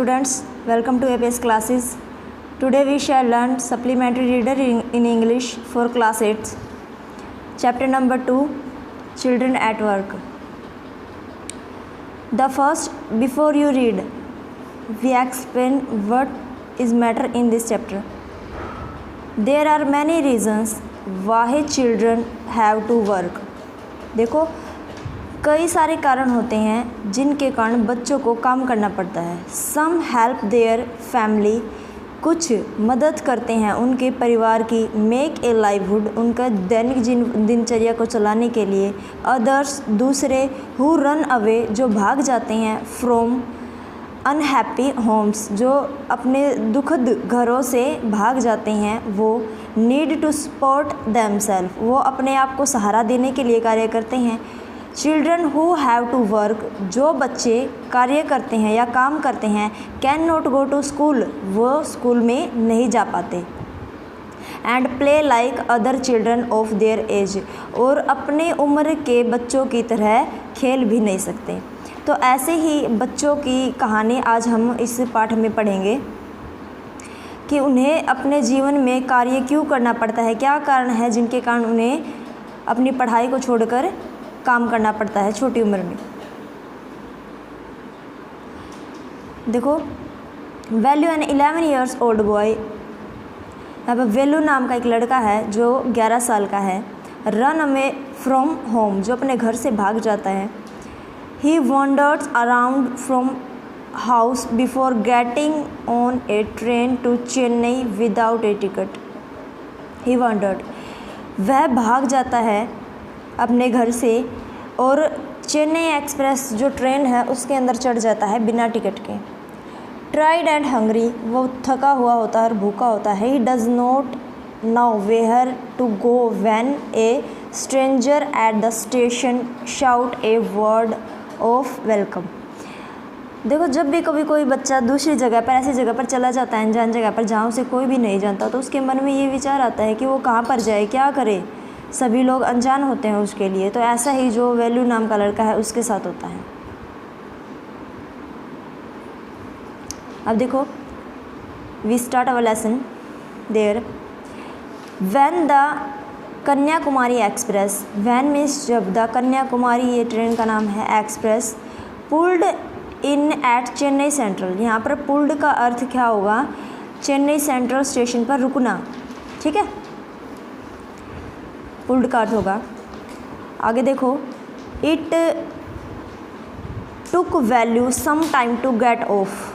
students, welcome to APS classes. Today we shall learn supplementary reader in English for class 8. Chapter number 2, Children at Work. The first, before you read, we explain what is matter in this chapter. There are many reasons why children have to work. देखो कई सारे कारण होते हैं जिनके कारण बच्चों को काम करना पड़ता है. सम हेल्प देयर फैमिली, कुछ मदद करते हैं उनके परिवार की. मेक ए लाइवहुड, उनका दैनिक दिनचर्या को चलाने के लिए. अदर्स, दूसरे. हु रन अवे, जो भाग जाते हैं. फ्रॉम अनहैप्पी होम्स, जो अपने दुखद घरों से भाग जाते हैं. वो नीड टू सपोर्ट देमसेल्फ, वो अपने आप को सहारा देने के लिए कार्य करते हैं. Children who have to work, जो बच्चे कार्य करते हैं या काम करते हैं. Cannot go to school, वो स्कूल में नहीं जा पाते. And play like other children of their age, और अपने उम्र के बच्चों की तरह खेल भी नहीं सकते. तो ऐसे ही बच्चों की कहानी आज हम इस पाठ में पढ़ेंगे कि उन्हें अपने जीवन में कार्य क्यों करना पड़ता है, क्या कारण है जिनके कारण उन्हें अपनी पढ़ाई को छोड़कर काम करना पड़ता है छोटी उम्र में. देखो, Velu an 11 years old boy, यहाँ पर वैल्यू नाम का एक लड़का है जो 11 साल का है. रन अवे फ्रॉम होम, जो अपने घर से भाग जाता है. He wonders around from house before getting on a train to Chennai without a ticket. He wondered, वह भाग जाता है अपने घर से और चेन्नई एक्सप्रेस जो ट्रेन है उसके अंदर चढ़ जाता है बिना टिकट के. ट्राइड एंड हंग्री, वो थका हुआ होता है और भूखा होता है. He does not know where to go when a stranger at the station shout a word of welcome. देखो, जब भी कभी कोई बच्चा दूसरी जगह पर, ऐसी जगह पर चला जाता है, अनजान जगह पर जहाँ उसे कोई भी नहीं जानता, तो उसके मन में ये विचार आता है कि वो कहाँ पर जाए, क्या करे. सभी लोग अनजान होते हैं उसके लिए. तो ऐसा ही जो वैल्यू नाम का लड़का है उसके साथ होता है. अब देखो, we start our lesson there. When the Kanyakumari express, when means जब, द कन्याकुमारी ये ट्रेन का नाम है, express pulled in at Chennai central. यहाँ पर पुल्ड का अर्थ क्या होगा, चेन्नई सेंट्रल स्टेशन पर रुकना. ठीक है, पुल्ड का अर्थ होगा. आगे देखो, it took Velu some time to get off,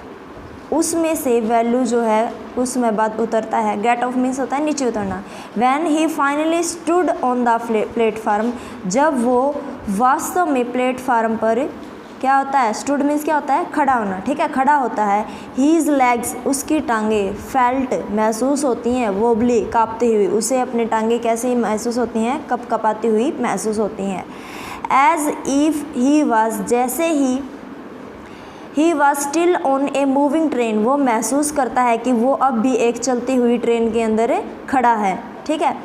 उसमें से वैल्यू जो है कुछ समय बाद उतरता है. गेट ऑफ मीन्स होता है नीचे उतरना. When he finally stood on the platform, जब वो वास्तव में प्लेटफार्म पर, क्या होता है, स्टूड मीन्स क्या होता है, खड़ा होना. ठीक है, खड़ा होता है. हीज लेग्स, उसकी टांगे. फेल्ट, महसूस होती हैं. वोबली, कांपती हुई. उसे अपनी टांगे कैसे महसूस होती हैं, कप कपाती हुई महसूस होती हैं. एज इफ ही वाज, जैसे he was still on a moving train, वो महसूस करता है कि वो अब भी एक चलती हुई ट्रेन के अंदर खड़ा है. ठीक है.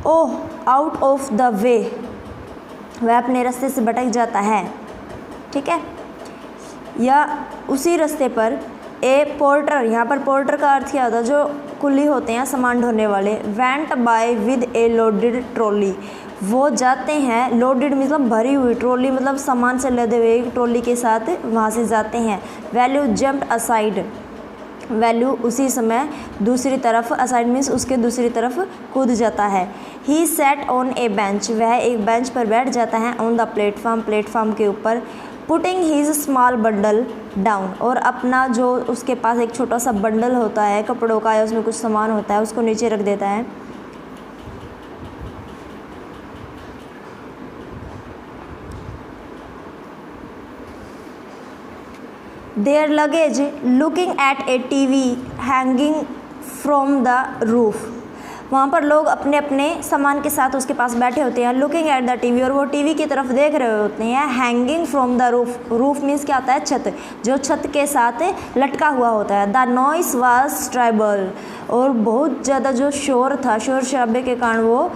ओह, आउट ऑफ द वे, वह अपने रास्ते से भटक जाता है. ठीक है, या उसी रास्ते पर. ए पोर्टर, यहाँ पर पोर्टर का अर्थ क्या होता है, जो कुली होते हैं, सामान ढोने वाले. Went by with A loaded trolley, वो जाते हैं. लोडेड मतलब भरी हुई, ट्रॉली मतलब सामान से लदे हुए एक ट्रॉली के साथ वहाँ से जाते हैं. वैल्यू जंप्ड असाइड, वैल्यू उसी समय दूसरी तरफ, असाइड मीन्स उसके दूसरी तरफ कूद जाता है. ही सेट ऑन ए बेंच, वह एक बेंच पर बैठ जाता है. ऑन द प्लेटफार्म, प्लेटफार्म के ऊपर. Putting his small bundle down, और अपना जो उसके पास एक छोटा सा बंडल होता है कपड़ों का या उसमें कुछ सामान होता है उसको नीचे रख देता है. Their luggage looking at a TV hanging from the roof, वहाँ पर लोग अपने अपने सामान के साथ उसके पास बैठे होते हैं. लुकिंग एट द टीवी, और वो टीवी की तरफ देख रहे होते हैं. Hanging from the roof, roof means क्या होता है, छत, जो छत के साथ लटका हुआ होता है. द नॉइस वाज ट्राइबल, और बहुत ज़्यादा जो शोर था, शोर शराबे के कारण वो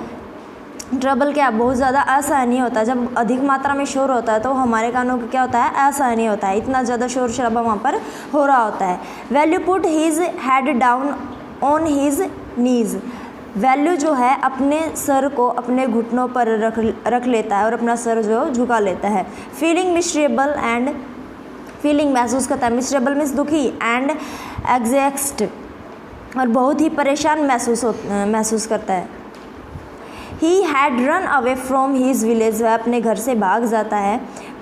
ट्रबल क्या, बहुत ज़्यादा असहनीय होता है। जब अधिक मात्रा में शोर होता है तो हमारे कानों को क्या होता है, असहनीय होता है, इतना ज़्यादा शोर शराबा वहाँ पर हो रहा होता है। Velu put his head down on his knees, Velu जो है अपने सर को अपने घुटनों पर रख लेता है और अपना सर जो झुका लेता है। फीलिंग मिसरेबल एंड, फीलिंग महसूस करता है, मिसरेबल मीन्स दुखी, एंड एग्जैक्स्ट और बहुत ही परेशान महसूस करता है। He had run away from his village, वह अपने घर से भाग जाता है।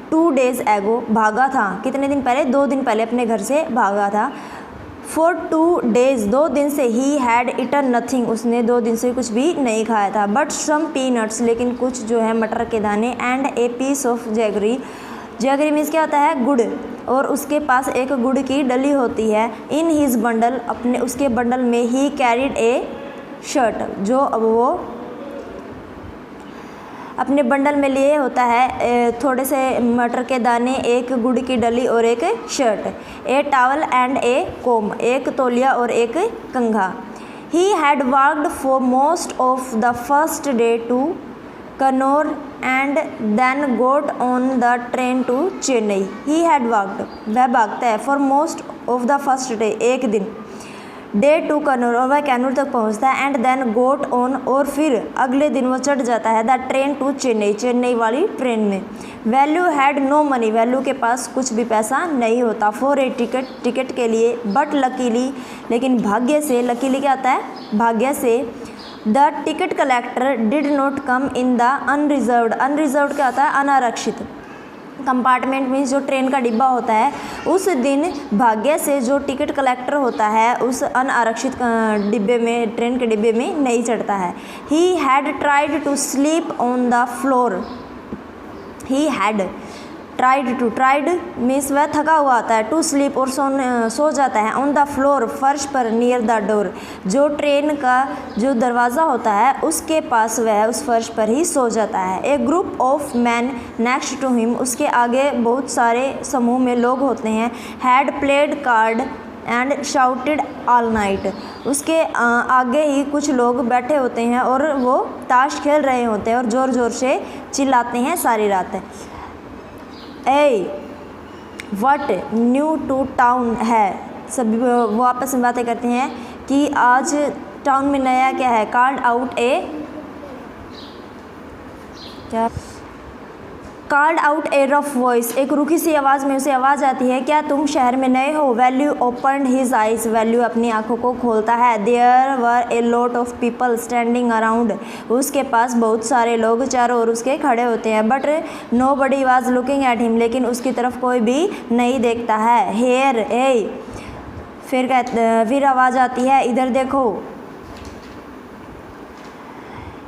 2 days ago, भागा था, कितने दिन पहले, 2 दिन पहले अपने घर से भागा था। For 2 days, 2 दिन से ही हैड इटन नथिंग, उसने 2 दिन से कुछ भी नहीं खाया था। बट सम पीनट्स, लेकिन कुछ जो है मटर के दाने, and a piece of jaggery, jaggery means क्या होता है, गुड़, और उसके पास एक गुड़ की डली होती है। इन हीज बंडल, अपने उसके बंडल में ही कैरिड ए शर्ट, जो अब वो अपने बंडल में लिए होता है थोड़े से मटर के दाने, एक गुड़ की डली और एक शर्ट। A towel and a comb, एक तौलिया और एक कंघा। He had walked for most of the first day to Kannur and then got on the train to Chennai. He had walked, वह भागता है, for most of the first day, एक दिन, डे टू कन्नौर, और वह कैनूर तक पहुंचता है, एंड देन गोट ऑन, और फिर अगले दिन वो चढ़ जाता है, the train to Chennai, Chennai वाली ट्रेन में। Velu had no money, Velu के पास कुछ भी पैसा नहीं होता, फॉर ए टिकट, टिकट के लिए। बट लकीली, लेकिन भाग्य से, लकीली क्या आता है, भाग्य से, the ticket collector did not come in the unreserved, unreserved क्या होता है, अनारक्षित कंपार्टमेंट मीन्स जो ट्रेन का डिब्बा होता है, उस दिन भाग्य से जो टिकट कलेक्टर होता है उस अनारक्षित डिब्बे में, ट्रेन के डिब्बे में नहीं चढ़ता है। He had tried to sleep on the floor, he had tried means वह थका हुआ आता है, टू स्लीप और सो जाता है, ऑन द फ्लोर, फर्श पर, नियर द डोर, जो ट्रेन का जो दरवाज़ा होता है उसके पास वह उस फर्श पर ही सो जाता है। A group of man next to him, उसके आगे बहुत सारे समूह में लोग होते हैं। Had played card and shouted all night, उसके आगे ही कुछ लोग बैठे होते हैं और वो ताश खेल रहे होते हैं और ज़ोर ज़ोर से चिल्लाते हैं सारी रात। ए वट न्यू टू टाउन है, सभी वो आपस में बातें करते हैं कि आज टाउन में नया क्या है। कॉल्ड आउट ए, क्या, कॉल्ड आउट ए रफ वॉइस, एक रूखी सी आवाज़ में उसे आवाज़ आती है, क्या तुम शहर में नए हो। Velu opened his eyes, Velu अपनी आंखों को खोलता है। There were a lot of people standing around, उसके पास बहुत सारे लोग चारों ओर उसके खड़े होते हैं। But nobody was looking at him, लेकिन उसकी तरफ कोई भी नहीं देखता है। हेयर ए, फिर आवाज़ आती है, इधर देखो।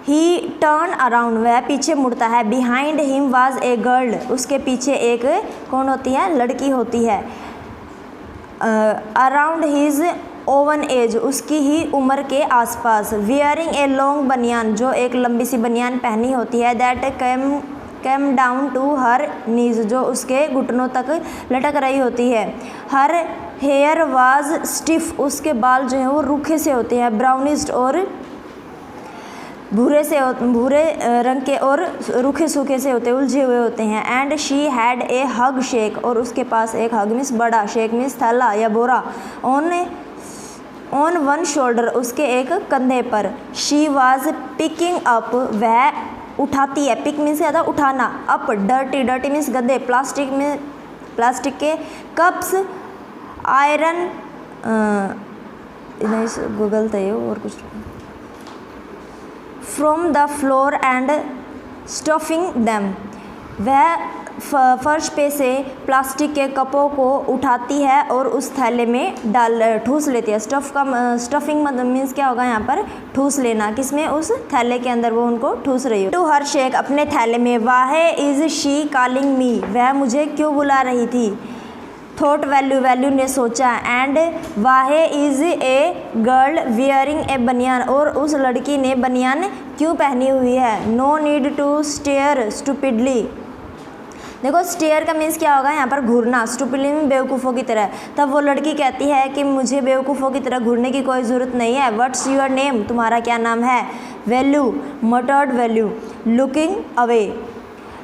ही टर्न अराउंड, वह पीछे मुड़ता है। Behind him was a girl, उसके पीछे एक कौन होती है, लड़की होती है। अराउंड हिज ओवन एज, उसकी ही उम्र के आसपास। वियरिंग ए लॉन्ग बनियान, जो एक लंबी सी बनियान पहनी होती है। That came down to her knees, जो उसके घुटनों तक लटक रही होती है। हर हेयर वाज स्टिफ, उसके बाल जो हैं वो रूखे से होते हैं। ब्राउनिस्ट और भूरे रंग के और रूखे सूखे से होते, उलझे हुए होते हैं। And she had a hug shake, और उसके पास एक हग मीन्स बड़ा, शेक मीन्स थैला या बोरा, ऑन वन शोल्डर, उसके एक कंधे पर। शी वाज पिकिंग अप, वह उठाती है। पिक मीन्स क्या था, उठाना। अप डर्टी मीन्स गंदे, प्लास्टिक के कप्स, आयरन गूगल थे और कुछ, from the floor and stuffing them, वह फर्श पे से प्लास्टिक के कपों को उठाती है और उस थैले में ठूस लेती है। स्टफिंग मीन्स क्या होगा यहाँ पर, ठूस लेना, किसमें, उस थैले के अंदर वो उनको ठूस रही है। टू हर शेक, अपने थैले में। वाहे इज शी कॉलिंग मी, वह मुझे क्यों बुला रही थी। थॉट वैल्यू ने सोचा। And where is a girl wearing a banian, और उस लड़की ने बनियान क्यों पहनी हुई है। No need to stare stupidly, देखो स्टेयर का मीन्स क्या होगा यहाँ पर, घूरना। स्टूपिडली में बेवकूफ़ों की तरह। तब वो लड़की कहती है कि मुझे बेवकूफ़ों की तरह घूरने की कोई ज़रूरत नहीं है। व्हाट्स योर नेम, तुम्हारा क्या नाम है। Value मटर्ड value, looking away.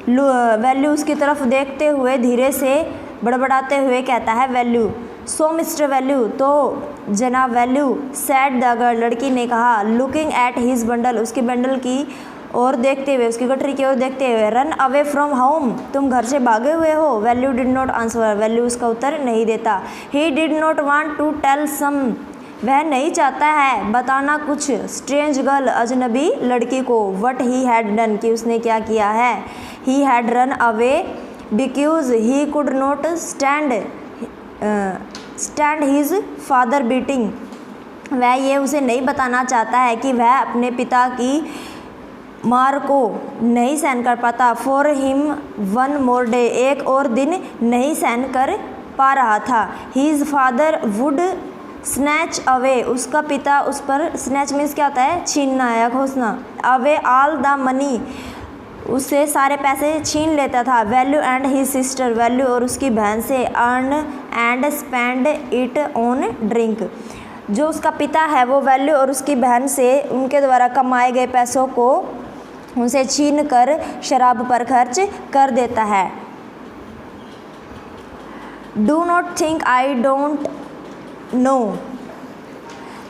Value उसकी तरफ देखते हुए धीरे से बड़बड़ाते हुए कहता है वैल्यू। सो मिस्टर वैल्यू, तो जनाब वैल्यू, सैड द गर्ल, लड़की ने कहा, लुकिंग एट हिज बंडल, उसके बंडल की और देखते हुए, उसकी गठरी की ओर देखते हुए, रन अवे फ्रॉम होम, तुम घर से भागे हुए हो। Velu did not answer, Velu उसका उत्तर नहीं देता। He did not want to tell some, वह नहीं चाहता है बताना कुछ, स्ट्रेंज गर्ल, अजनबी लड़की को, वट ही हैड डन, कि उसने क्या किया है। He had run away because he could not stand his father beating, वह ये उसे नहीं बताना चाहता है कि वह अपने पिता की मार को नहीं सहन कर पाता। For him one more day, एक और दिन नहीं सहन कर पा रहा था। His father would snatch away, उसका पिता उस पर, स्नैच मीन्स क्या होता है, छीनना या खोसना, अवे ऑल द मनी, उससे सारे पैसे छीन लेता था। Value and his sister, value और उसकी बहन से, earn and spend it on drink, जो उसका पिता है वो वैल्यू और उसकी बहन से उनके द्वारा कमाए गए पैसों को उनसे छीन कर शराब पर खर्च कर देता है। Do not think I don't know,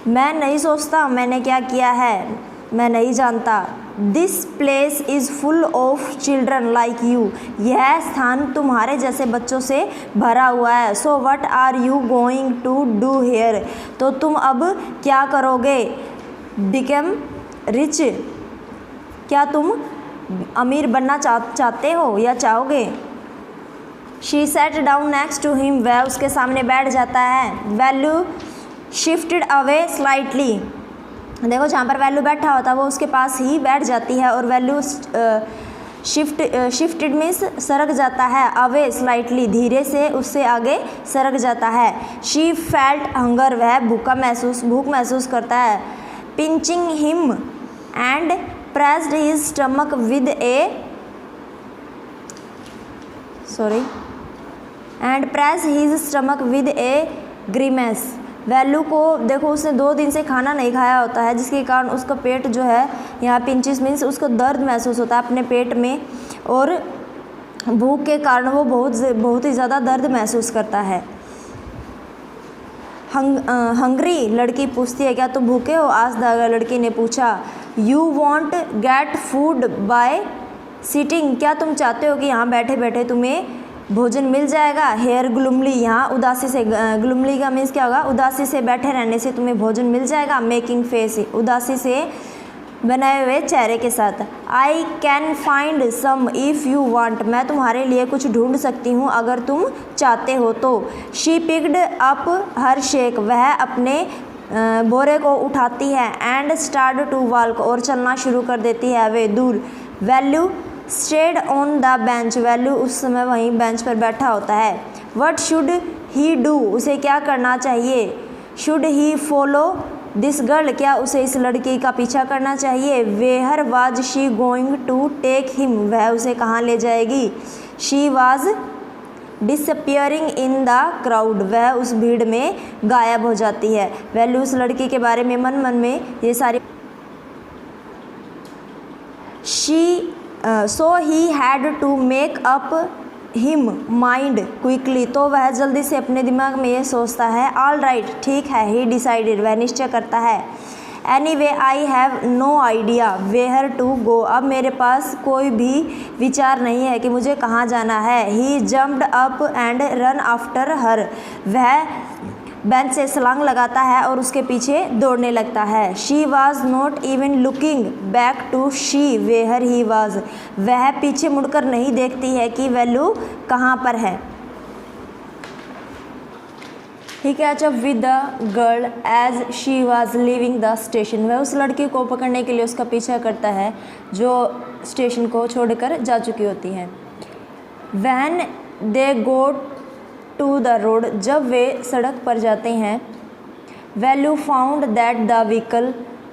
मैं नहीं सोचता मैंने क्या किया है, मैं नहीं जानता। This place is full of children like you, यह स्थान तुम्हारे जैसे बच्चों से भरा हुआ है। So what are you going to do here, तो तुम अब क्या करोगे। बिकम रिच, क्या तुम अमीर बनना चाहते हो या चाहोगे। She sat down next to him, वह उसके सामने बैठ जाता है। वैल्यू शिफ्टेड अवे स्लाइटली, देखो जहाँ पर वैल्यू बैठा होता है वो उसके पास ही बैठ जाती है, और वैल्यू शिफ्टेड मीन्स सरक जाता है, अवे स्लाइटली, धीरे से उससे आगे सरक जाता है। शी फेल्ट हंगर, वह भूख महसूस करता है। Pinching him and pressed his stomach with a grimace, Velu को देखो उसने 2 दिन से खाना नहीं खाया होता है, जिसके कारण उसका पेट जो है, यहाँ पिंचिस मीन्स उसको दर्द महसूस होता है अपने पेट में, और भूख के कारण वो बहुत ही ज़्यादा दर्द महसूस करता है। हंग्री, लड़की पूछती है, क्या तुम भूखे हो। आज द लड़की ने पूछा। You want get food by sitting, क्या तुम चाहते हो कि यहाँ बैठे बैठे तुम्हें भोजन मिल जाएगा। हेयर ग्लूमली, यहाँ उदासी से, ग्लूमली का मीन्स क्या होगा, उदासी से बैठे रहने से तुम्हें भोजन मिल जाएगा। मेकिंग फेस, उदासी से बनाए हुए चेहरे के साथ। I can find some if you want, मैं तुम्हारे लिए कुछ ढूंढ सकती हूँ अगर तुम चाहते हो तो। She picked up her sack, वह अपने बोरे को उठाती है। एंड स्टार्ट टू वॉक, और चलना शुरू कर देती है वे दूर। Value stayed on the bench, value उस समय वहीं बेंच पर बैठा होता है। वट शुड ही डू, उसे क्या करना चाहिए। Should he follow this girl, क्या उसे इस लड़की का पीछा करना चाहिए। Where was she going to take him, वह उसे कहाँ ले जाएगी। She was disappearing in the crowd, वह उस भीड़ में गायब हो जाती है। वैल्यू उस लड़की के बारे में मन में ये सारी so he had to make up him mind quickly, तो वह जल्दी से अपने दिमाग में ये सोचता है। ऑल राइट, ठीक है। ही डिसाइडेड, वह निश्चय करता है। Anyway I have no idea where to go, अब मेरे पास कोई भी विचार नहीं है कि मुझे कहाँ जाना है। He jumped up and run after her, वह बेंच से छलांग लगाता है और उसके पीछे दौड़ने लगता है। She was not even looking back to see where he was, वह पीछे मुड़कर नहीं देखती है कि वैल्यू कहाँ पर है। He catch up with the girl as she was leaving the station, वह उस लड़की को पकड़ने के लिए उसका पीछा करता है जो स्टेशन को छोड़कर जा चुकी होती है। When they go to the road, जब वे सड़क पर जाते हैं। Velu found that the vehicle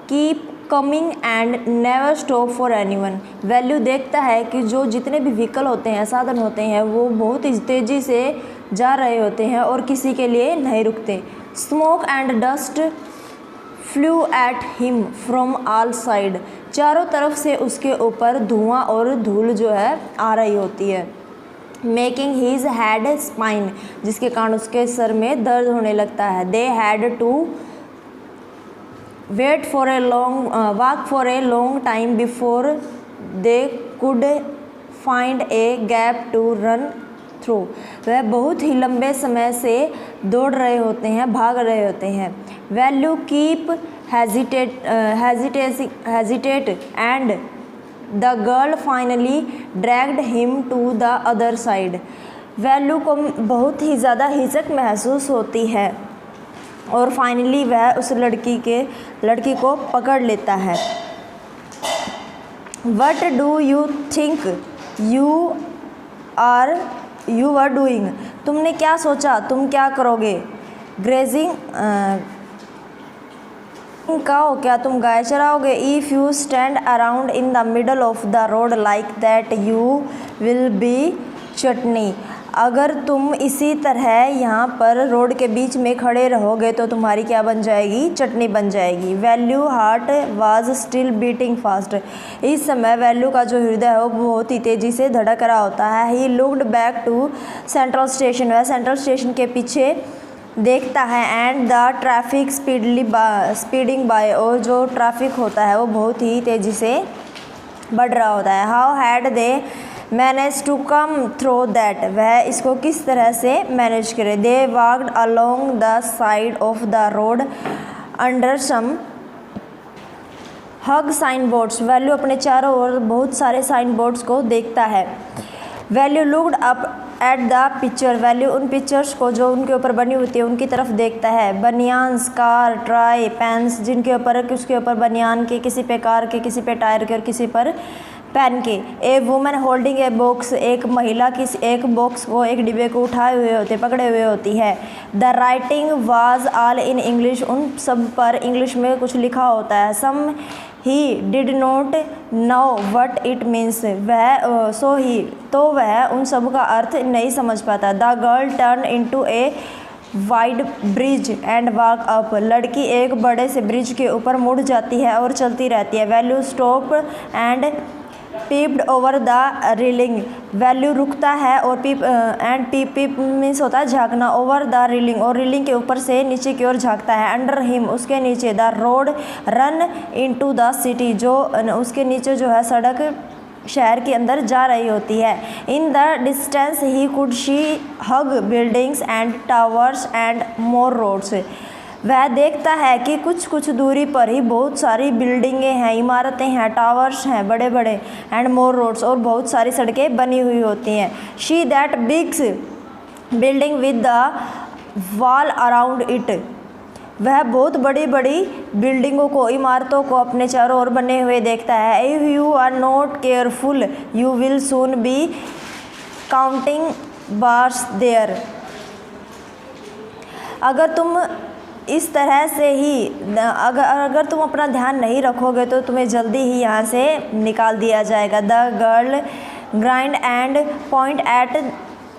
keep coming and never stop for anyone, वैल्यू देखता है कि जो जितने भी व्हीकल होते हैं, साधन होते हैं, वो बहुत ही तेज़ी से जा रहे होते हैं और किसी के लिए नहीं रुकते। Smoke and dust flu at him from all side, चारों तरफ से उसके ऊपर धुआं और धूल जो है आ रही होती है। मेकिंग हीज हैड स्पाइन, जिसके कारण उसके सर में दर्द होने लगता है। They had to wait for a long walk for a long time before they could find a gap to run through, वह बहुत ही लंबे समय से दौड़ रहे होते हैं, भाग रहे होते हैं। Velu keep hesitate and the girl finally dragged him to the other side, Velu को बहुत ही ज़्यादा हिचक महसूस होती है और फाइनली वह उस लड़की को पकड़ लेता है। What do you think you are doing, तुमने क्या सोचा, तुम क्या करोगे। ग्रेजिंग काओ, क्या तुम गाय चराओगे। If you stand around in the middle of the road like that you will be chutney, अगर तुम इसी तरह यहाँ पर रोड के बीच में खड़े रहोगे तो तुम्हारी क्या बन जाएगी, चटनी बन जाएगी। Value heart was still beating fast, इस समय वैल्यू का जो हृदय है वो बहुत ही तेज़ी से धड़क रहा होता है। He looked back to central station, वह सेंट्रल स्टेशन के पीछे देखता है। And the traffic speeding by, और जो ट्रैफिक होता है वो बहुत ही तेज़ी से बढ़ रहा होता है। How had they manage to come through that, वह इसको किस तरह से मैनेज करे। They walked along the side of the road under some huge sign boards, Velu अपने चारों ओर बहुत सारे साइन बोर्ड्स को देखता है। Velu looked up at the picture, value उन पिक्चर्स को जो उनके ऊपर बनी होती है उनकी तरफ देखता है। बनियान्स, कार, ट्राई, पैंस, जिनके ऊपर उसके ऊपर बनियान के, किसी पे कार के, किसी पे टायर के और किसी पर पेन के। ए वुमेन होल्डिंग ए बॉक्स, एक महिला किस एक बॉक्स को, एक डिब्बे को उठाए हुए होते, पकड़े हुए होती है। The writing was all in English, उन सब पर इंग्लिश में कुछ लिखा होता है। Some he did not know what it means, वह तो वह उन सब का अर्थ नहीं समझ पाता। The girl turn into a wide bridge and walk up, लड़की एक बड़े से ब्रिज के ऊपर मुड़ जाती है और चलती रहती है। Value stop and peeped over the railing, value रुकता है और पीप मीन्स होता है झांकना, ओवर द रेलिंग, और रेलिंग के ऊपर से नीचे की ओर झांकता है। अंडर हिम, उसके नीचे। The road run into the city, जो उसके नीचे जो है सड़क शहर के अंदर जा रही होती है। In the distance he could see huge buildings and towers and more roads, वह देखता है कि कुछ कुछ दूरी पर ही बहुत सारी बिल्डिंगें हैं, इमारतें हैं, टावर्स हैं बड़े बड़े, एंड मोर रोड्स, और बहुत सारी सड़कें बनी हुई होती हैं। She that big building with the wall around it, वह बहुत बड़ी बड़ी बिल्डिंगों को, इमारतों को अपने चारों ओर बने हुए देखता है। If you are not careful you will soon be counting bars there, अगर तुम इस तरह से ही अगर तुम अपना ध्यान नहीं रखोगे तो तुम्हें जल्दी ही यहाँ से निकाल दिया जाएगा। The girl grinned and point at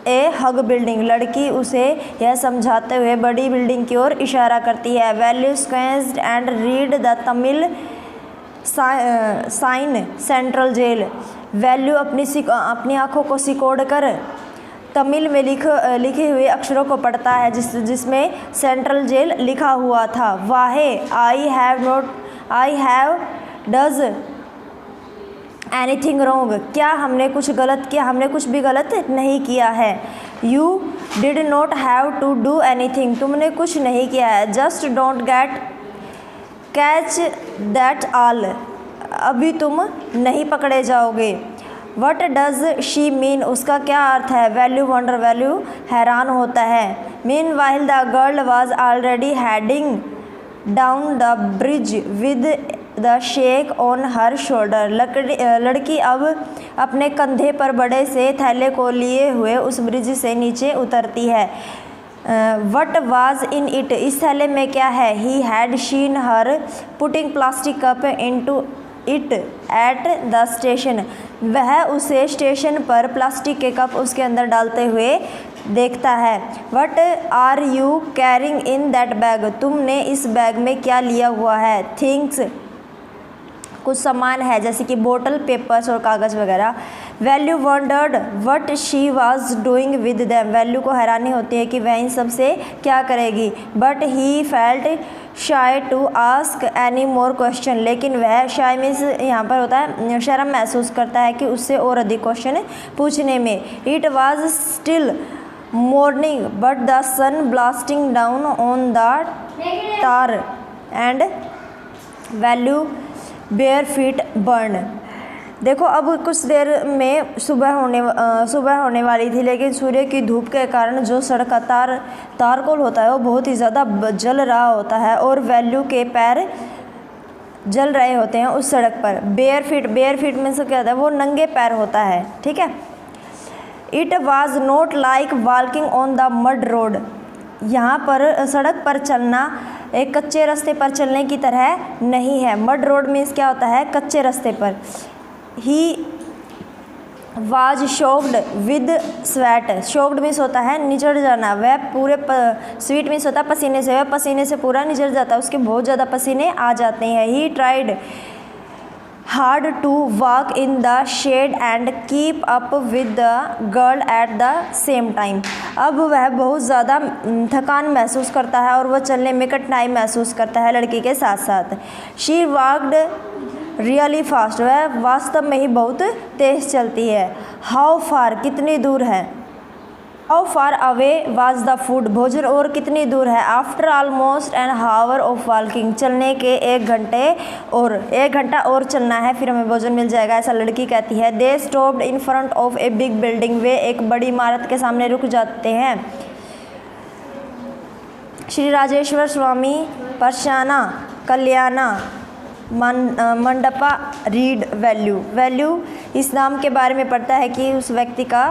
a huge building, लड़की उसे यह समझाते हुए बड़ी बिल्डिंग की ओर इशारा करती है। Velu squinted and read the Tamil sign central jail, Velu अपनी आँखों को सिकोड़ कर तमिल में लिखे हुए अक्षरों को पढ़ता है जिसमें सेंट्रल जेल लिखा हुआ था। Where I have does anything wrong, क्या हमने कुछ गलत किया, हमने कुछ भी गलत नहीं किया है। You did not have to do anything, तुमने कुछ नहीं किया है। Just don't catch that all, अभी तुम नहीं पकड़े जाओगे। वट डज शी मीन, उसका क्या अर्थ है। वैल्यू वंडर, वैल्यू हैरान होता है। Mean while the girl was already heading down the bridge with the shake on her shoulder, लड़की अब अपने कंधे पर बड़े से थैले को लिए हुए उस ब्रिज से नीचे उतरती है। वट वाज इन इट, इस थैले में क्या है। He had seen her putting plastic cup into it at the station, वह उसे स्टेशन पर प्लास्टिक के कप उसके अंदर डालते हुए देखता है। What are you carrying in that bag, तुमने इस बैग में क्या लिया हुआ है। थिंग्स, कुछ सामान है जैसे कि बोतल, पेपर्स और कागज़ वगैरह। Velu wondered what she was doing with them, Velu को हैरानी होती है कि वह इन सब से क्या करेगी। But he felt shy to ask any more question, लेकिन वह शाय मीन्स यहाँ पर होता है शर्म महसूस करता है कि उससे और अधिक क्वेश्चन पूछने में। It was still morning but the sun blasting down on the tar and Velu bare feet burn. देखो अब कुछ देर में सुबह होने वाली थी, लेकिन सूर्य की धूप के कारण जो सड़क का तारकोल होता है वो बहुत ही ज़्यादा जल रहा होता है और वैल्यू के पैर जल रहे होते हैं उस सड़क पर। बेयर फीट में से क्या होता है, वो नंगे पैर होता है, ठीक है। It was not like walking on the mud road, यहाँ पर सड़क पर चलना एक कच्चे रास्ते पर चलने की तरह नहीं है। मड रोड मीन्स क्या होता है, कच्चे रास्ते पर। He was soaked with sweat, soaked means होता है निचड़ जाना, वह पूरे स्वीट मीन्स होता है पसीने से, वह पसीने से पूरा निचड़ जाता है, उसके बहुत ज़्यादा पसीने आ जाते हैं। He tried hard to walk in the shade and keep up with the girl at the same time, अब वह बहुत ज़्यादा थकान महसूस करता है और वह चलने में कठिनाई महसूस करता है लड़की के साथ साथ। शी वॉकड रियली फास्ट, वह वास्तव में ही बहुत तेज़ चलती है। हाउ फार, कितनी दूर है। How far away was the food, भोजन और कितनी दूर है। After almost an hour of walking, चलने के 1 घंटा और चलना है फिर हमें भोजन मिल जाएगा, ऐसा लड़की कहती है। They stopped in front of a big building, वे एक बड़ी इमारत के सामने रुक जाते हैं। श्री राजेश्वर स्वामी प्रसन्ना कल्याणा मंडपा रीड वैल्यू इस नाम के बारे में पढ़ता है कि उस व्यक्ति का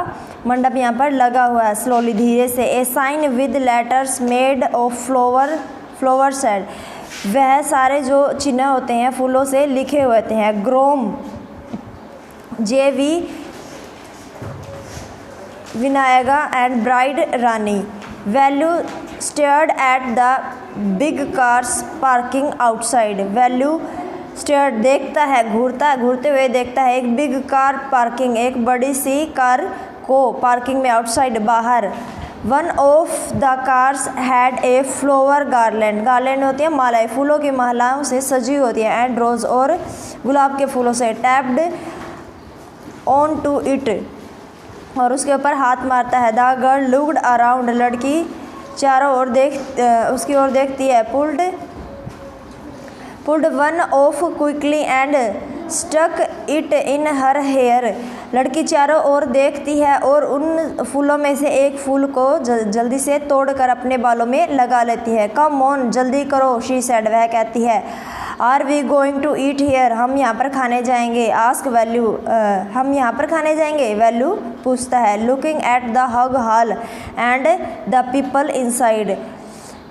मंडप यहाँ पर लगा हुआ है। स्लोली, धीरे से। A sign with letters made of flower said, वह सारे जो चिन्ह होते हैं फूलों से लिखे हुए होते हैं। Groom JV Vinayaga and bride Rani. Velu stared at the big cars parking outside, Velu stared देखता है, घूरते हुए देखता है एक बिग कार पार्किंग, एक बड़ी सी कार को पार्किंग में आउटसाइड बाहर। One of the cars had a flower garland होती है मालाएं, फूलों की मालाओं से सजी होती है। एंड रोज और गुलाब के फूलों से। टैप्ड ऑन टू इट, और उसके ऊपर हाथ मारता है। द गर्ल लुक्ड अराउंड, लड़की चारों ओर उसकी ओर देखती है। Pulled one off quickly and stuck it in her hair, लड़की चारों ओर देखती है और उन फूलों में से एक फूल को जल्दी से तोड़कर अपने बालों में लगा लेती है। कम ऑन, जल्दी करो, शी सेड, वह कहती है। Are we going to eat here, हम यहाँ पर खाने जाएंगे। आस्क वैल्यू, हम यहाँ पर खाने जाएंगे, वैल्यू पूछता है। Looking at the hug hall and the people inside,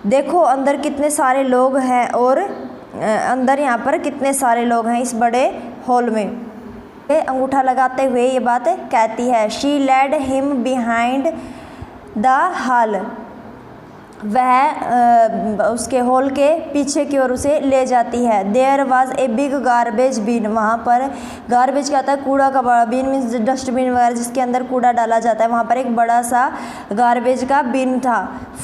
देखो अंदर कितने सारे लोग हैं और अंदर यहाँ पर कितने सारे लोग हैं इस बड़े हॉल में। अंगूठा लगाते हुए ये बात कहती है। She led him behind the hall, वह उसके हॉल के पीछे की ओर उसे ले जाती है। There was a big garbage bin, वहाँ पर गार्बेज क्या होता है, कूड़ा का बड़ा, बिन मीन्स डस्टबिन वगैरह जिसके अंदर कूड़ा डाला जाता है, वहाँ पर एक बड़ा सा गार्बेज का बिन था।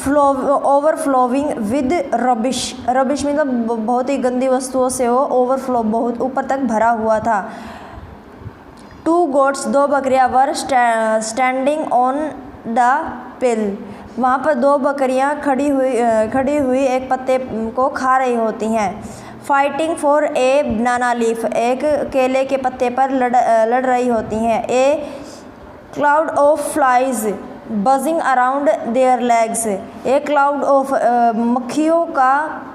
ओवरफ्लोविंग विद रबिश मतलब बहुत ही गंदी वस्तुओं से वो ओवरफ्लो, बहुत ऊपर तक भरा हुआ था। 2 गोट्स, 2 बकरियाँ वर स्टैंडिंग ऑन द पिल, वहाँ पर 2 बकरियाँ खड़ी हुई एक पत्ते को खा रही होती हैं। Fighting for a banana leaf, एक केले के पत्ते पर लड़ रही होती हैं। ए cloud of flies buzzing around there legs, एक क्लाउड ऑफ मक्खियों का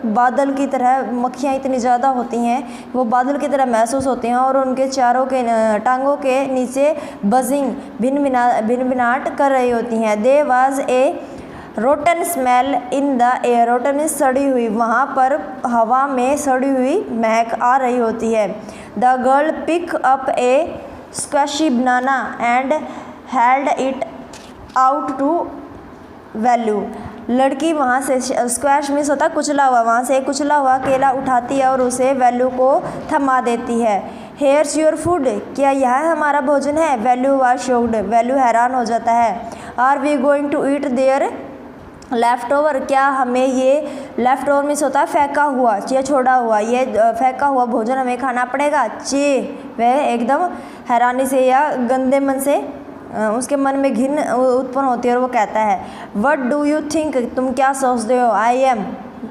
बादल की तरह, मक्खियाँ इतनी ज़्यादा होती हैं वो बादल की तरह महसूस होती हैं और उनके चारों के टांगों के नीचे बजिंग भिनभिनाट कर रही होती हैं। They was a rotten smell in the air, rotten में सड़ी हुई, वहाँ पर हवा में सड़ी हुई महक आ रही होती है। The girl pick up a squashy banana and held it out to Velu. लड़की वहाँ से, स्क्वैश मीन्स होता है कुचला हुआ, वहाँ से एक कुचला हुआ केला उठाती है और उसे वैल्यू को थमा देती है। हेयर्स योर फूड, क्या यह हमारा भोजन है? वैल्यू वाज शॉक्ड, वैल्यू हैरान हो जाता है। Are we going to eat their leftover, क्या हमें ये लेफ्ट ओवर मीन्स होता है फेंका हुआ या छोड़ा हुआ, ये फेंका हुआ भोजन हमें खाना पड़ेगा? चे, वह एकदम हैरानी से या गंदे मन से उसके मन में घिन उत्पन्न होती है और वो कहता है व्हाट डू यू थिंक, तुम क्या सोचते हो? आई एम,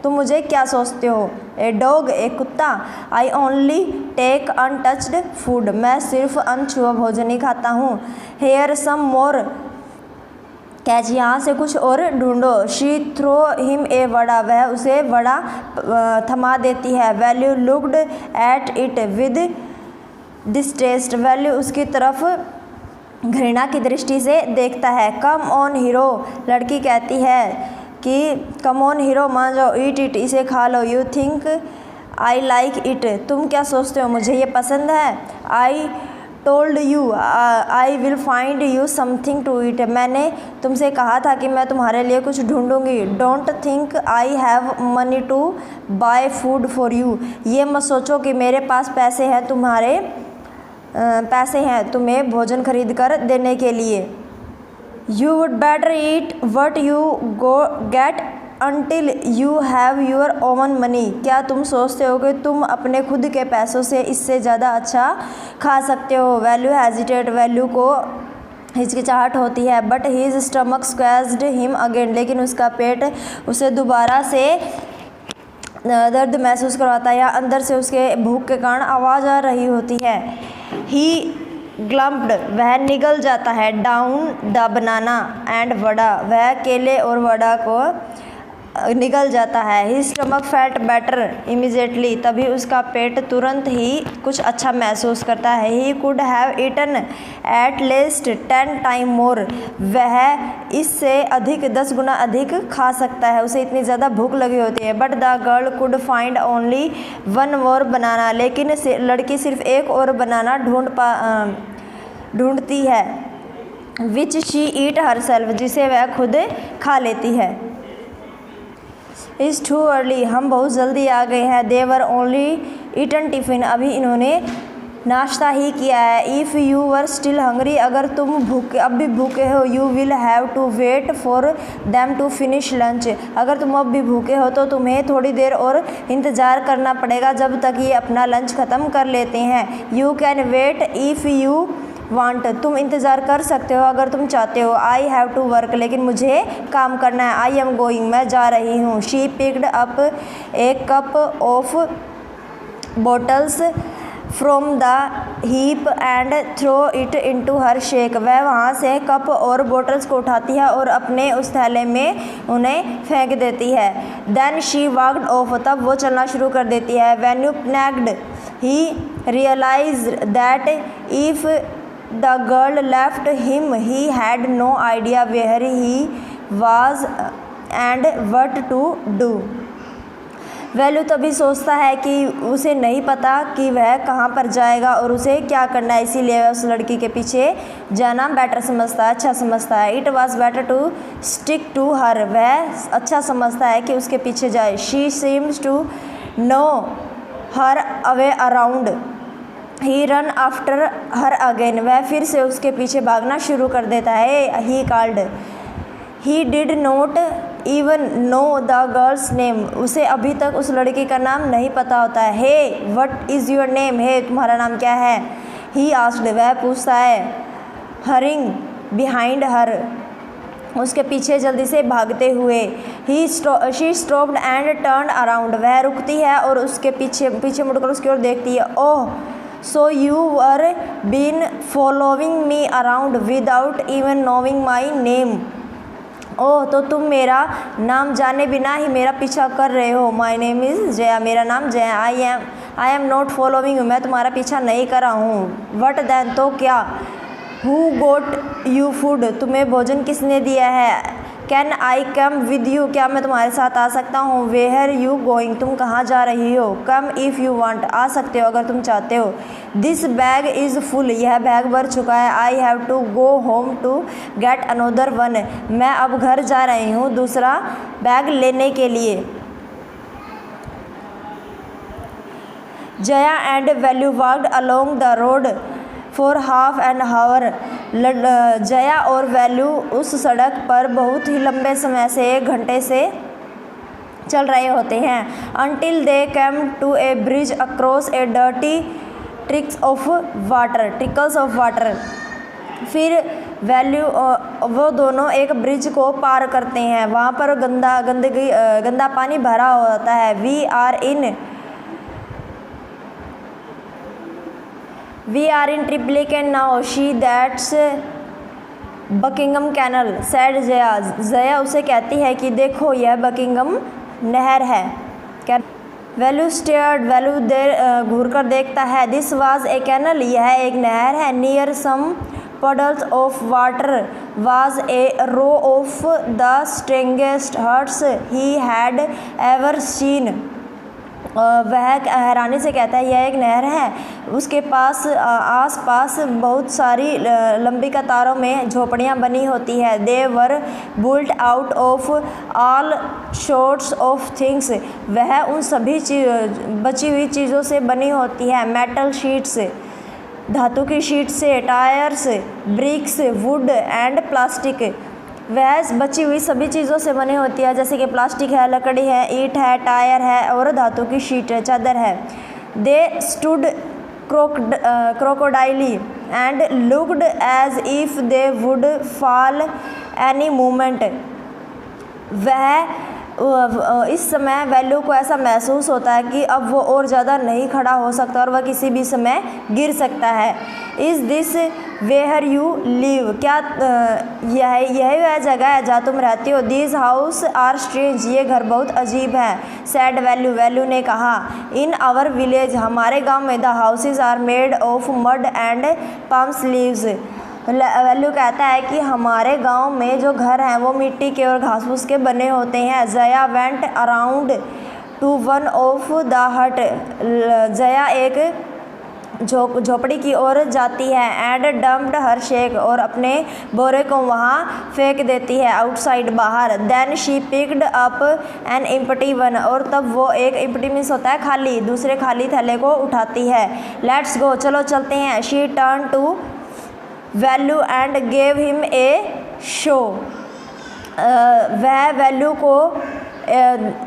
तुम मुझे क्या सोचते हो? ए डॉग, एक कुत्ता। I only take untouched food, मैं सिर्फ अनछुआ भोजन ही खाता हूँ। हेयर सम मोर, कैच, यहाँ से कुछ और ढूंढो। She throw him a vada, वह उसे वड़ा थमा देती है। Velu looked at it with distaste, Velu उसकी तरफ घृणा की दृष्टि से देखता है। कम ऑन हीरो, लड़की कहती है कि कम ऑन हीरो, मान जाओ, ईट इट, इसे खा लो। You think I like it, तुम क्या सोचते हो मुझे ये पसंद है? I told you I will find you something to eat, मैंने तुमसे कहा था कि मैं तुम्हारे लिए कुछ ढूंढूंगी। Don't think I have money to buy food for you, ये मत सोचो कि मेरे पास पैसे हैं तुम्हें भोजन खरीद कर देने के लिए। You would better eat what you get until you have your oven money, क्या तुम सोचते हो कि तुम अपने खुद के पैसों से इससे ज़्यादा अच्छा खा सकते हो? वैल्यू हेजिटेट, वैल्यू को हिचकिचाहट होती है। But his stomach squeezed him again, लेकिन उसका पेट उसे दोबारा से दर्द महसूस करवाता है या अंदर से उसके भूख के कारण आवाज़ आ रही होती है। ही ग्लम्प्ड, वह निगल जाता है। Down the banana and vada, वह केले और वड़ा को निगल जाता है। ही स्टमक फेल्ट बेटर इमीजिएटली, तभी उसका पेट तुरंत ही कुछ अच्छा महसूस करता है। He could have eaten at least 10 time more, वह इससे अधिक 10 गुना अधिक खा सकता है, उसे इतनी ज़्यादा भूख लगी होती है। But the girl could find only 1 more बनाना, लेकिन लड़की सिर्फ एक और बनाना ढूंढती है। विच शी ईट हरसेल्फ, जिसे वह खुद खा लेती है। इज़ टू अर्ली, हम बहुत जल्दी आ गए हैं। They were only eaten tiffin, अभी इन्होंने नाश्ता ही किया है। If you were still hungry, अगर तुम अब भी भूखे हो, you will have to wait for them to finish lunch, अगर तुम अब भी भूखे हो तो तुम्हें थोड़ी देर और इंतज़ार करना पड़ेगा जब तक ये अपना लंच ख़त्म कर लेते हैं। You can wait if you want, तुम इंतज़ार कर सकते हो अगर तुम चाहते हो। आई हैव टू वर्क, लेकिन मुझे काम करना है। आई एम गोइंग, मैं जा रही हूँ। She picked up a cup of bottles from the heap and throw it into her sack, वह वहाँ से कप और बॉटल्स को उठाती है और अपने उस थैले में उन्हें फेंक देती है। देन शी वॉक्ड ऑफ, तब वो चलना शुरू कर देती है। When you panicked he realised that if the girl left him he had no idea where he was and what to do, Velu तभी सोचता है कि उसे नहीं पता कि वह कहाँ पर जाएगा और उसे क्या करना है, इसीलिए वह उस लड़की के पीछे जाना बेटर समझता है, अच्छा समझता है। It was better to stick to her, वह अच्छा समझता है कि उसके पीछे जाए। She seems to know her away around, he run after her again, वह फिर से उसके पीछे भागना शुरू कर देता है। He called, he did note even know the girls name, उसे अभी तक उस लड़की का नाम नहीं पता होता है। Hey what is your name, hey तुम्हारा नाम क्या है। ही आस्क्ड, वह पूछता है। हरिंग बिहाइंड हर, उसके पीछे जल्दी से भागते हुए। She stopped and turn around, वह रुकती है और उसके पीछे मुड़कर उसकी ओर देखती है। Oh so you were been following me around without even knowing my name, oh तो तुम मेरा नाम जाने बिना ही मेरा पीछा कर रहे हो। माई नेम इज़ जया, मेरा नाम Jaya. I am not following you, मैं तुम्हारा पीछा नहीं कर रहा हूँ। वट देन, तो क्या। हु गोट यू फूड, तुम्हें भोजन किसने दिया है। Can I come with you, क्या मैं तुम्हारे साथ आ सकता हूँ। वेयर यू गोइंग, तुम कहाँ जा रही हो। कम इफ़ यू वांट, आ सकते हो अगर तुम चाहते हो। दिस बैग इज़ फुल, यह बैग भर चुका है। I have to go home to get another one, मैं अब घर जा रही हूँ दूसरा बैग लेने के लिए। Jaya and value walked along the road for half an hour, Jaya और वैल्यू उस सड़क पर बहुत ही लंबे समय से 1 घंटे से चल रहे होते हैं। Until they came to a bridge across a dirty tricks of water, फिर वैल्यू वो दोनों एक ब्रिज को पार करते हैं, वहाँ पर गंदा पानी भरा होता है। We are in triplicate now, she that's Buckingham canal said Jaya, Jaya उसे कहती है कि देखो यह बकिंगम नहर है। क्या वैल्यू स्टेयर्ड, वैल्यू देर घूर कर देखता है। दिस वाज ए कैनल, यह एक नहर है। Near some puddles of water was a row of the strangest huts he had ever seen, वह हैरानी से कहता है यह एक नहर है, उसके पास आस पास बहुत सारी लंबी कतारों में झोपड़ियाँ बनी होती है। They were built out of all sorts of things, वह उन सभी बची हुई चीज़ों से बनी होती है। मेटल शीट्स, धातु की शीट से, tyres, bricks, wood and plastic, वह बची हुई सभी चीज़ों से बनी होती है, जैसे कि प्लास्टिक है, लकड़ी है, ईंट है, टायर है और धातु की शीट है, चादर है। They stood crookedly and looked as if they would fall any moment, वह इस समय वैल्यू को ऐसा महसूस होता है कि अब वो और ज़्यादा नहीं खड़ा हो सकता और वह किसी भी समय गिर सकता है। Is this where you live, क्या यही वह जगह है जहाँ तुम रहती हो। दीज हाउस आर स्ट्रेंज, ये घर बहुत अजीब है। सैड वैल्यू, वैल्यू ने कहा। इन आवर विलेज, हमारे गांव में, the houses are made of mud and palm leaves, Velu कहता है कि हमारे गांव में जो घर हैं वो मिट्टी के और घास फूस के बने होते हैं। Jaya went around two one of the हट, जया एक झोपड़ी की ओर जाती है। एंड डम्प्ड हर शेक, और अपने बोरे को वहाँ फेंक देती है, आउटसाइड बाहर। Then she picked up an empty one, और तब वो एक एम्प्टी मीन्स होता है खाली, दूसरे खाली थैले को उठाती है। लेट्स गो, चलो चलते हैं। She turn to Velu and gave him a shoe, वह वैल्यू को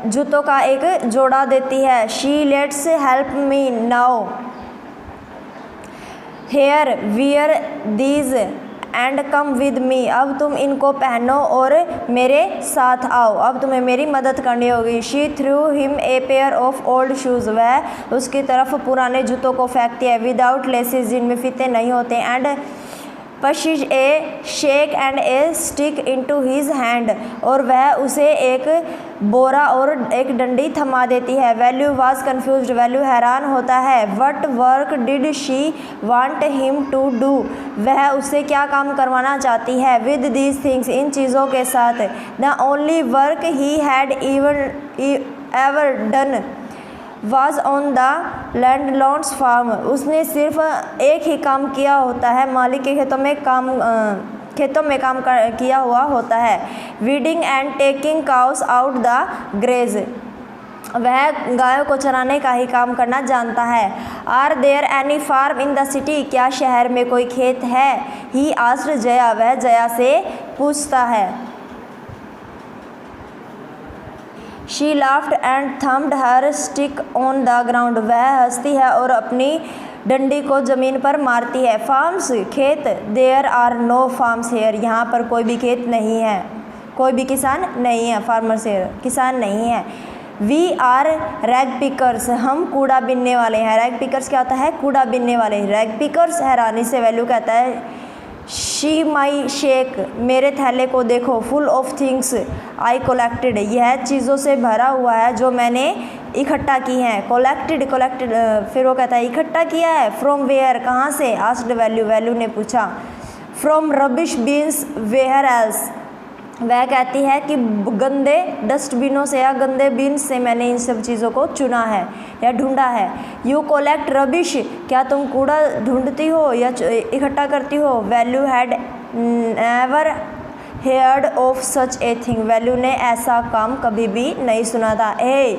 जूतों का एक जोड़ा देती है। She let's help me now, here wear these and come with me, अब तुम इनको पहनो और मेरे साथ आओ, अब तुम्हें मेरी मदद करनी होगी। She threw him a pair of old shoes, वह उसकी तरफ पुराने जूतों को फेंकती है। विदाउट लेसेस, जिनमें फीते नहीं होते। And pushes a sack and a stick into his hand, और वह उसे एक बोरा और एक डंडी थमा देती है। वैल्यू वाज कन्फ्यूज्ड, वैल्यू हैरान होता है। What work did she want him to do, वह उससे क्या काम करवाना चाहती है। विद दीज थिंग्स, इन चीज़ों के साथ। The only work he had ever done was on the landlord's farm, उसने सिर्फ एक ही काम किया होता है, मालिक के खेतों में काम किया हुआ होता है। Weeding and taking cows out the graze, वह गायों को चराने का ही काम करना जानता है। Are there any farm in the city, क्या शहर में कोई खेत है। ही आस्क्ड जया, वह जया से पूछता है। She laughed and thumbed her stick on the ground, वह हंसती है और अपनी डंडी को ज़मीन पर मारती है। फार्म्स, खेत। There are no farms here, यहाँ पर कोई भी खेत नहीं है, कोई भी किसान नहीं है। फार्मर्स हेयर, किसान नहीं है। वी आर रैग पिकर्स, हम कूड़ा बीनने वाले हैं। रैग पिकर्स क्या होता है, कूड़ा बीनने वाले। रैग पिकर्स, हैरानी से वैल्यू कहता है। शी माई शेक, मेरे थैले को देखो। Full of things I collected, यह चीज़ों से भरा हुआ है जो मैंने इकट्ठा की हैं। कोलेक्टेड, फिर वो कहता है इकट्ठा किया है। फ्रॉम वेयर, कहाँ से। आस्क्ड वैल्यू, वैल्यू ने पूछा। From rubbish bins where else, वह कहती है कि गंदे डस्टबिनों से या गंदे बिन से मैंने इन सब चीज़ों को चुना है या ढूंढा है। यू कलेक्ट रबिश, क्या तुम कूड़ा ढूंढती हो या इकट्ठा करती हो। Value had never heard of such a thing, value ने ऐसा काम कभी भी नहीं सुना था। ए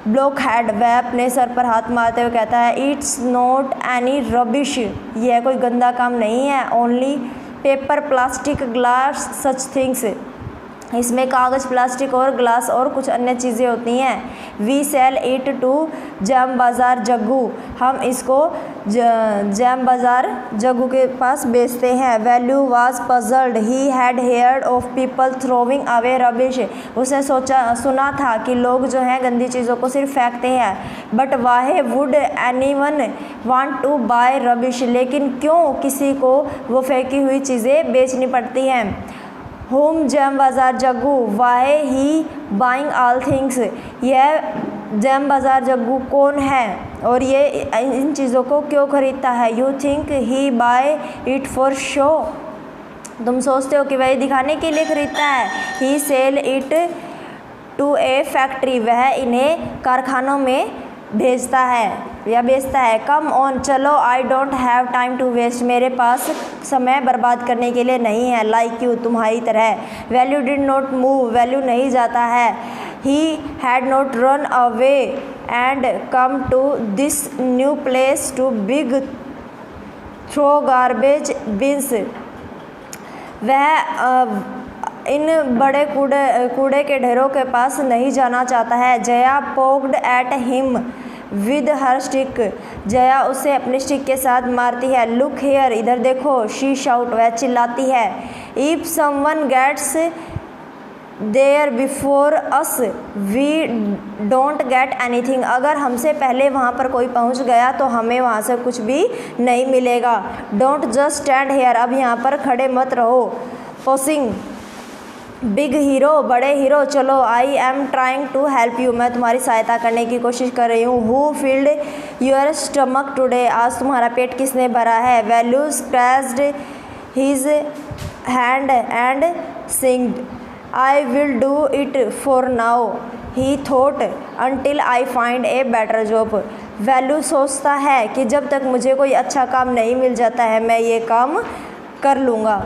ब्लॉक हेड, वह अपने सर पर हाथ मारते हुए कहता है, इट्स नॉट एनी रबिश, यह कोई गंदा काम नहीं है। Only paper, plastic, glass, such things, इसमें कागज़, प्लास्टिक और ग्लास और कुछ अन्य चीज़ें होती हैं। We sell it to Jam Bazaar Jaggu, हम इसको जैम बाज़ार जग्गू के पास बेचते हैं। Value was puzzled, he had heard of people throwing away rubbish, उसने सुना था कि लोग जो हैं गंदी चीज़ों को सिर्फ फेंकते हैं। But why would anyone want to buy rubbish, लेकिन क्यों किसी को वो फेंकी हुई चीज़ें बेचनी पड़ती हैं। Home jam Bazaar Jaggu, why he buying all things, यह जैम बाज़ार जग्गू कौन है और ये इन चीज़ों को क्यों खरीदता है। You think he buy it for show, तुम सोचते हो कि वह दिखाने के लिए खरीदता है। He sell it to a factory, वह इन्हें कारखानों में भेजता है या बेचता है। कम ऑन, चलो, I don't have time to waste, मेरे पास समय बर्बाद करने के लिए नहीं है। लाइक यू, तुम्हारी तरह। Velu did not move, Velu नहीं जाता है। He had not run away and come to this new place to pick through garbage bins, वह इन बड़े कूड़े के ढेरों के पास नहीं जाना चाहता है। Jaya poked at him with her stick, Jaya उसे अपने स्टिक के साथ मारती है। लुक हेयर, इधर देखो। शी शाउट, वह चिल्लाती है। If someone gets there before us we don't get anything, अगर हमसे पहले वहाँ पर कोई पहुँच गया तो हमें वहाँ से कुछ भी नहीं मिलेगा। डोंट जस्ट स्टैंड हेयर, अब यहाँ पर खड़े मत रहो। पोसिंग बिग हीरो, बड़े हीरो, चलो। I am trying to help you, मैं तुम्हारी सहायता करने की कोशिश कर रही हूँ। Who filled your stomach today, आज तुम्हारा पेट किसने भरा है। Velu scratched his hand and sighed, I will do it for now, he thought, until I find a better job, Velu सोचता है कि जब तक मुझे कोई अच्छा काम नहीं मिल जाता है मैं ये काम कर लूँगा।